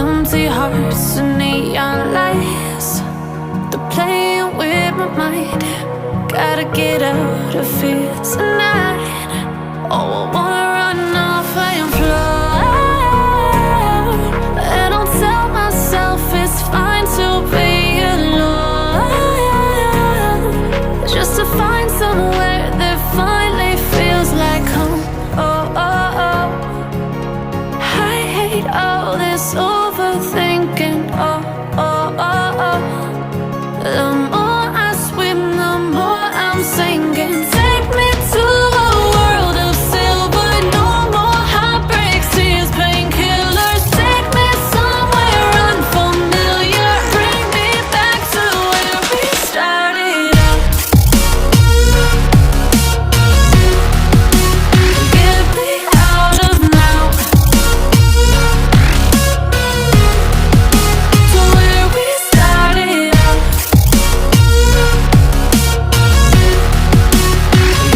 empty hearts and neon lights. They're playing with my mind. Gotta get out of here tonight. Oh, I wanna run off and fly. And I'll tell myself it's fine to be alone, just to find somewhere that finally feels like home. Oh, oh, oh. I hate all this overthinking. Oh, oh, oh, oh. The more I swim, the more I'm sinking. Take me to a world of silver. No more heartbreaks, tears, painkillers. Take me somewhere unfamiliar. Bring me back to where we started out. Get me out of now, to where we started out.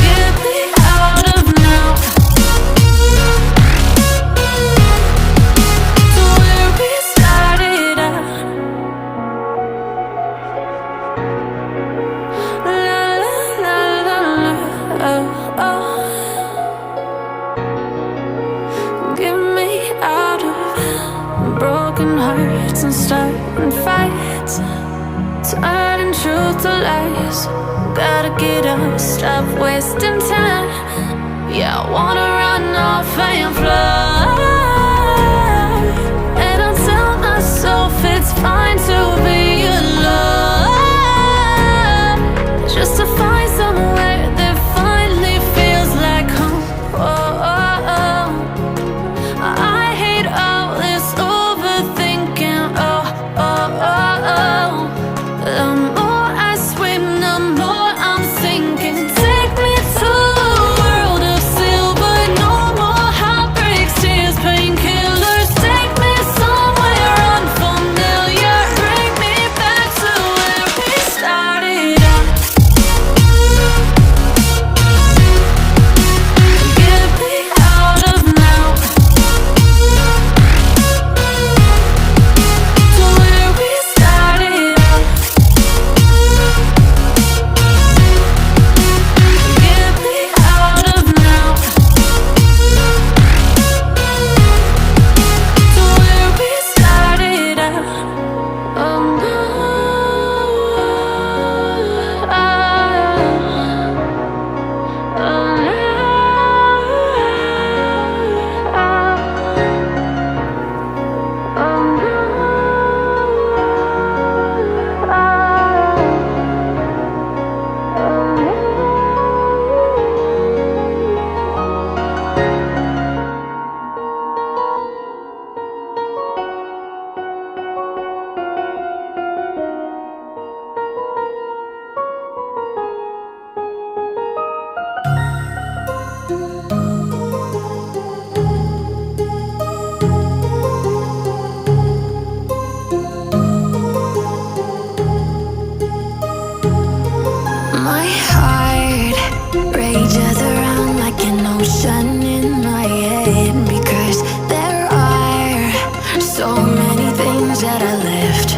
Get me out of now, to where we started out. La la la la la, oh, oh. Get me out of broken hearts and starting fights, turning truth to lies. Gotta get up, stop wasting time. Yeah, I wanna run off and fly. And I'll tell myself it's fine to be alone, just to find somewhere that finally feels like home. Oh, oh, oh. I hate all this overthinking. Oh, oh, oh, oh. The more I swim, the more I'm sinking. Take me to a world of silver. No more heartbreaks, tears, painkillers. Take me somewhere unfamiliar. Bring me back to where we started out. Get me out of now, to where we started out. Get me out of now, to where we started out. Oh no, oh, my heart rages around like an ocean in my head, because there are so many things that I left